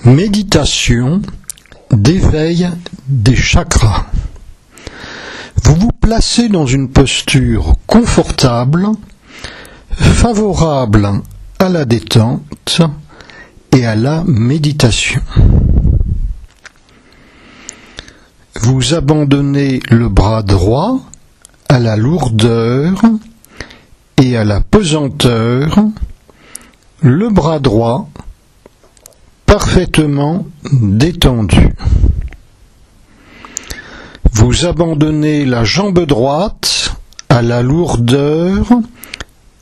Méditation d'éveil des chakras. Vous vous placez dans une posture confortable, favorable à la détente et à la méditation. Vous abandonnez le bras droit à la lourdeur et à la pesanteur, le bras droit parfaitement détendu. Vous abandonnez la jambe droite à la lourdeur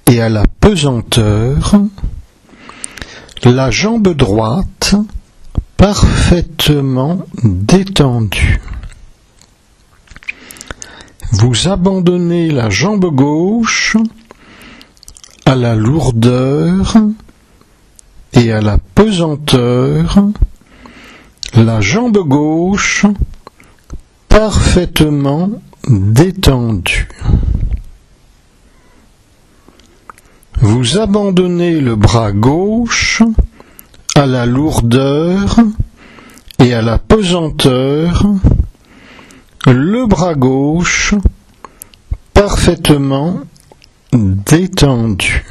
et à la pesanteur, la jambe droite parfaitement détendue. Vous abandonnez la jambe gauche à la lourdeur et à la pesanteur, la jambe gauche parfaitement détendue. Vous abandonnez le bras gauche à la lourdeur et à la pesanteur, le bras gauche parfaitement détendu.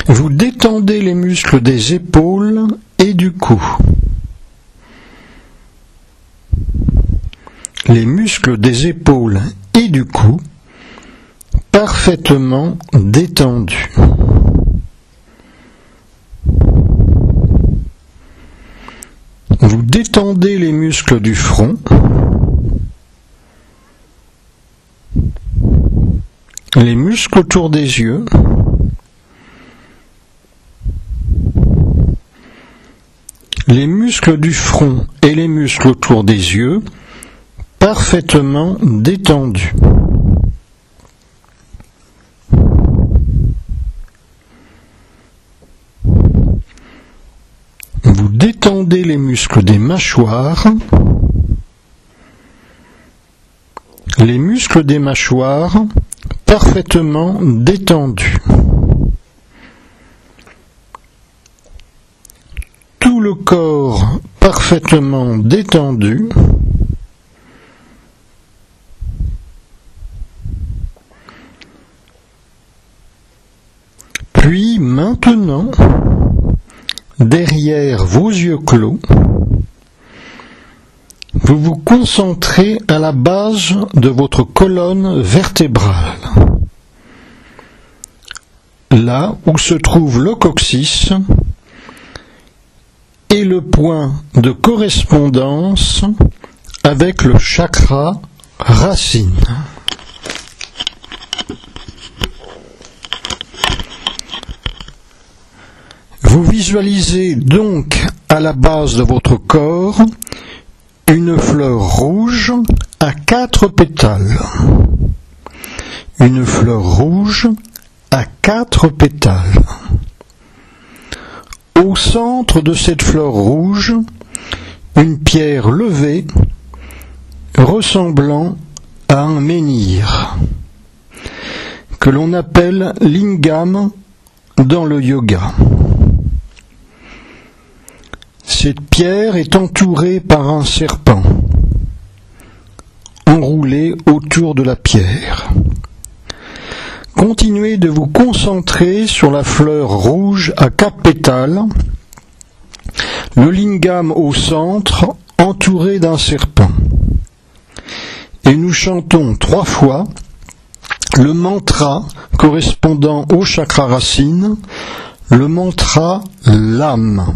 Vous détendez les muscles des épaules et du cou. Les muscles des épaules et du cou parfaitement détendus. Vous détendez les muscles du front, les muscles autour des yeux, les muscles du front et les muscles autour des yeux parfaitement détendus. Vous détendez les muscles des mâchoires, les muscles des mâchoires parfaitement détendus. Tout le corps parfaitement détendu. Puis maintenant, derrière vos yeux clos, vous vous concentrez à la base de votre colonne vertébrale, là où se trouve le coccyx et le point de correspondance avec le chakra racine. Vous visualisez donc à la base de votre corps une fleur rouge à 4 pétales. Une fleur rouge à 4 pétales. Au centre de cette fleur rouge, une pierre levée ressemblant à un menhir, que l'on appelle lingam dans le yoga. Cette pierre est entourée par un serpent, enroulé autour de la pierre. Continuez de vous concentrer sur la fleur rouge à 4 pétales, le lingam au centre, entouré d'un serpent. Et nous chantons 3 fois le mantra correspondant au chakra racine, le mantra LAM.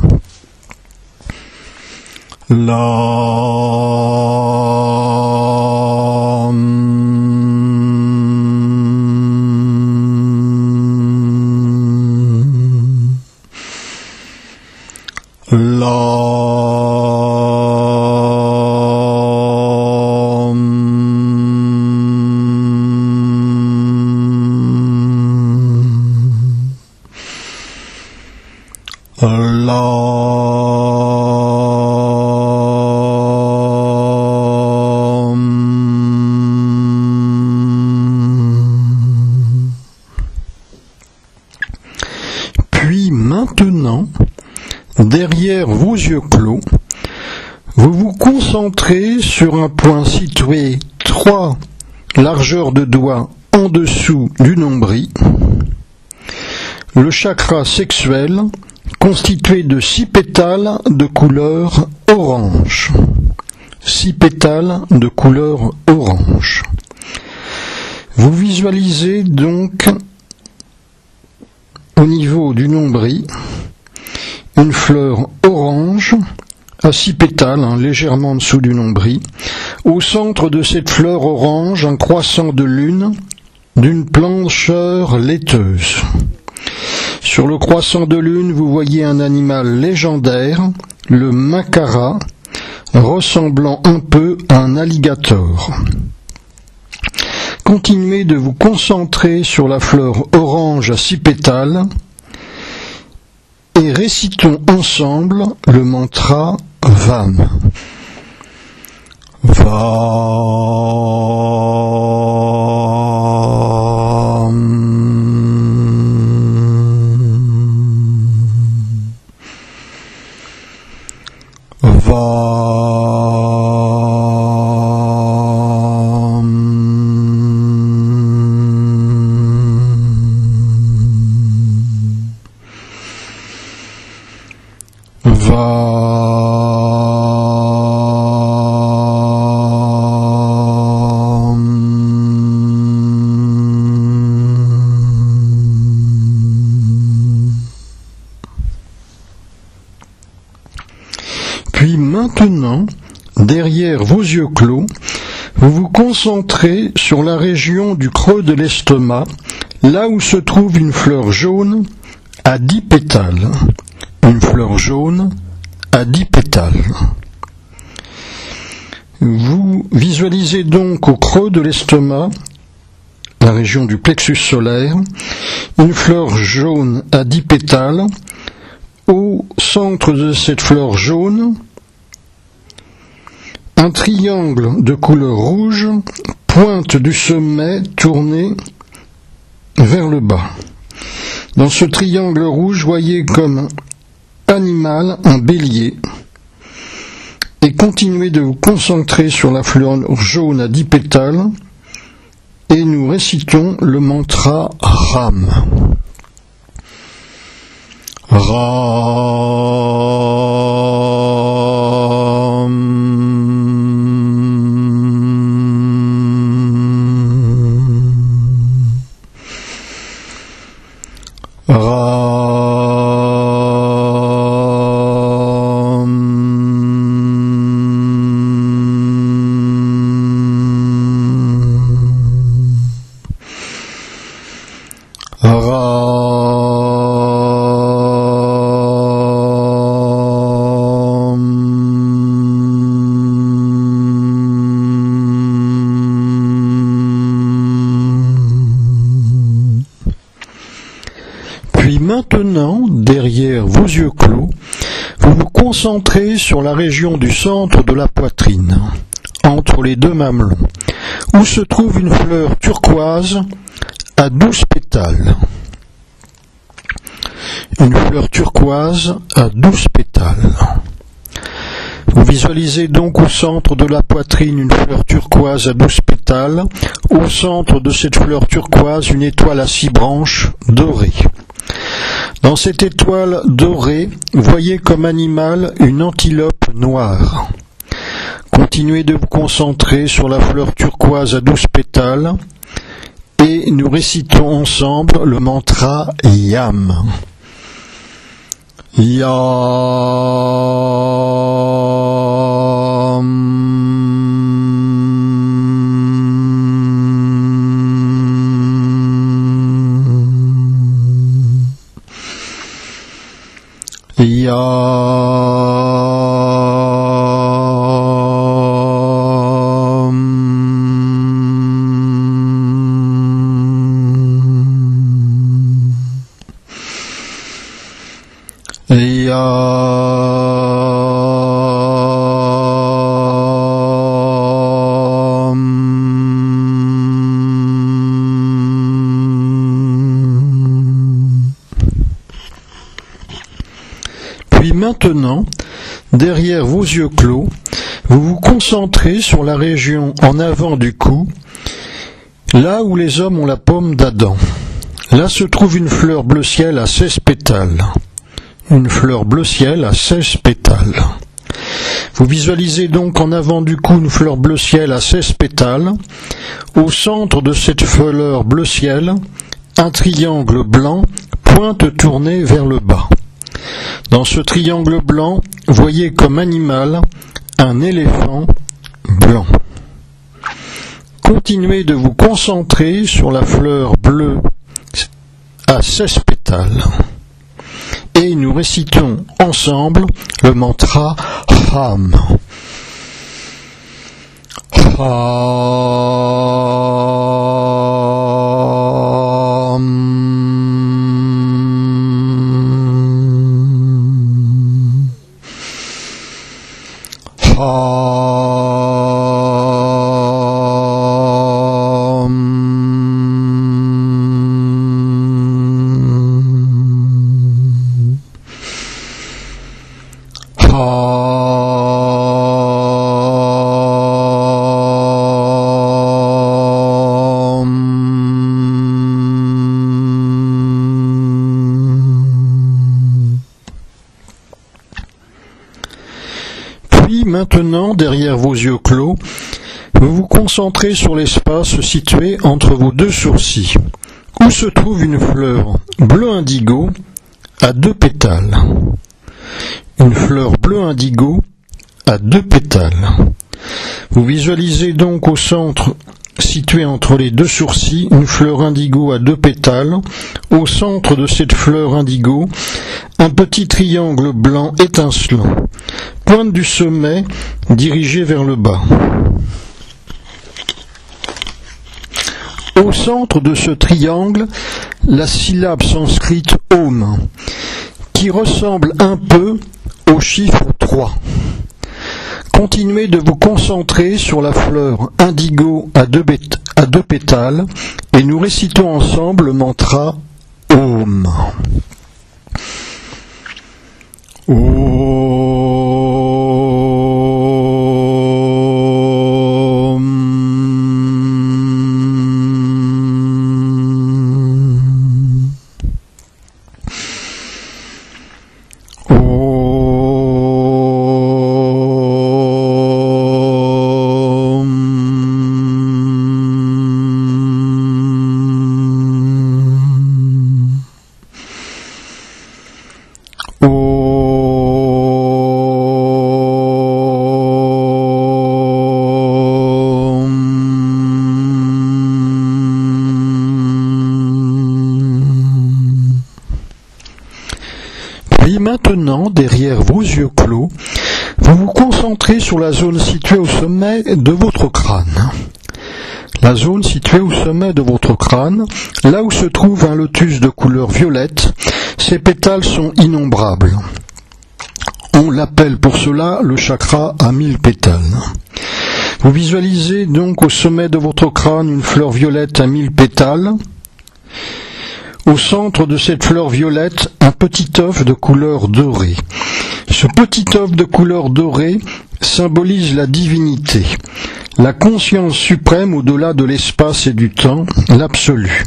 maintenant, derrière vos yeux clos, vous vous concentrez sur un point situé 3 largeurs de doigts en dessous du nombril, le chakra sexuel constitué de 6 pétales de couleur orange. 6 pétales de couleur orange. Vous visualisez donc au niveau du nombril une fleur orange à 6 pétales, légèrement en dessous du nombril. Au centre de cette fleur orange, un croissant de lune d'une blancheur laiteuse. Sur le croissant de lune, vous voyez un animal légendaire, le macara, ressemblant un peu à un alligator. Continuez de vous concentrer sur la fleur orange à 6 pétales et récitons ensemble le mantra VAM. Puis maintenant, derrière vos yeux clos, vous vous concentrez sur la région du creux de l'estomac, là où se trouve une fleur jaune à 10 pétales. Une fleur jaune à 10 pétales. Vous visualisez donc au creux de l'estomac, la région du plexus solaire, une fleur jaune à 10 pétales. Au centre de cette fleur jaune, un triangle de couleur rouge pointe du sommet tourné vers le bas. Dans ce triangle rouge, voyez comme animal un bélier. Et continuez de vous concentrer sur la fleur jaune à 10 pétales et nous récitons le mantra RAM. Puis maintenant, derrière vos yeux clos, vous vous concentrez sur la région du centre de la poitrine, entre les deux mamelons, où se trouve une fleur turquoise à 12 pétales. Une fleur turquoise à 12 pétales. Vous visualisez donc au centre de la poitrine une fleur turquoise à 12 pétales. Au centre de cette fleur turquoise, une étoile à 6 branches dorée. Dans cette étoile dorée, voyez comme animal une antilope noire. Continuez de vous concentrer sur la fleur turquoise à 12 pétales et nous récitons ensemble le mantra YAM. maintenant, derrière vos yeux clos, vous vous concentrez sur la région en avant du cou, là où les hommes ont la paume d'Adam. Là se trouve une fleur bleu ciel à 16 pétales. Une fleur bleu ciel à 16 pétales. Vous visualisez donc en avant du cou une fleur bleu ciel à 16 pétales. Au centre de cette fleur bleu ciel, un triangle blanc, pointe tournée vers le bas. Dans ce triangle blanc, voyez comme animal un éléphant blanc. Continuez de vous concentrer sur la fleur bleue à 16 pétales. Et nous récitons ensemble le mantra Ham. Puis maintenant, derrière vos yeux clos, vous vous concentrez sur l'espace situé entre vos deux sourcils, où se trouve une fleur bleu indigo à 2 pétales. Une fleur bleu indigo à 2 pétales. Vous visualisez donc au centre, situé entre les deux sourcils, une fleur indigo à 2 pétales. Au centre de cette fleur indigo, un petit triangle blanc étincelant. Pointe du sommet dirigée vers le bas. Au centre de ce triangle, la syllabe sanscrite Om, qui ressemble un peu au chiffre 3. Continuez de vous concentrer sur la fleur indigo à 2 pétales et nous récitons ensemble le mantra Om. Puis maintenant, derrière vos yeux clos, vous vous concentrez sur la zone située au sommet de votre crâne. La zone située au sommet de votre crâne, là où se trouve un lotus de couleur violette, ses pétales sont innombrables. On l'appelle pour cela le chakra à 1000 pétales. Vous visualisez donc au sommet de votre crâne une fleur violette à 1000 pétales. Au centre de cette fleur violette, un petit œuf de couleur dorée. Ce petit œuf de couleur dorée symbolise la divinité, la conscience suprême au-delà de l'espace et du temps, l'absolu.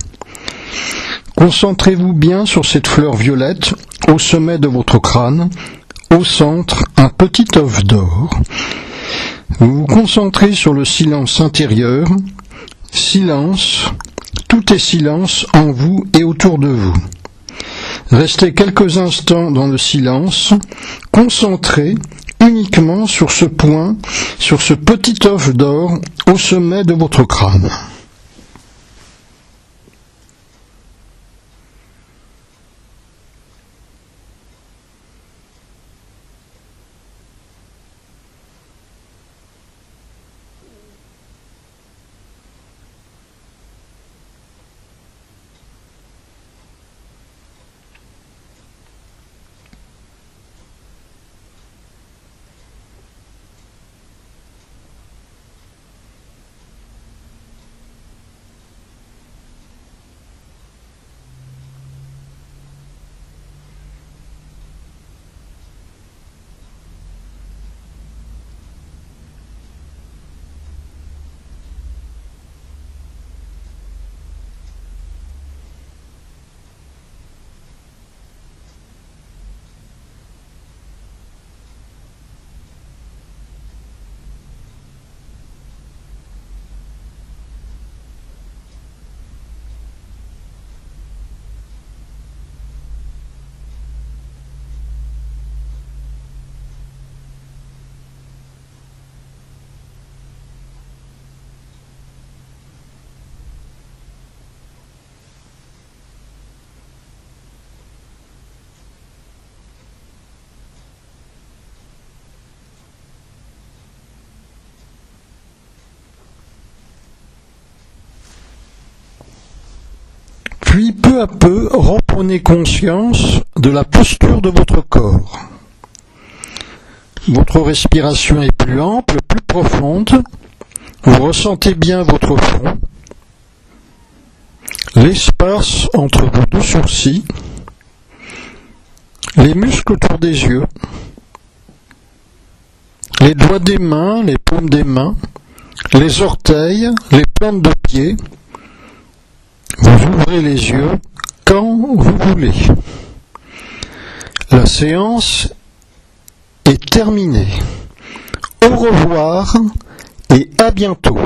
Concentrez-vous bien sur cette fleur violette, au sommet de votre crâne, au centre, un petit œuf d'or. Vous vous concentrez sur le silence intérieur, silence, tout est silence en vous et autour de vous. Restez quelques instants dans le silence, concentrés uniquement sur ce point, sur ce petit œuf d'or au sommet de votre crâne. Puis peu à peu, reprenez conscience de la posture de votre corps. Votre respiration est plus ample, plus profonde. Vous ressentez bien votre front, l'espace entre vos deux sourcils, les muscles autour des yeux, les doigts des mains, les paumes des mains, les orteils, les plantes de pied. Vous ouvrez les yeux quand vous voulez. La séance est terminée. Au revoir et à bientôt.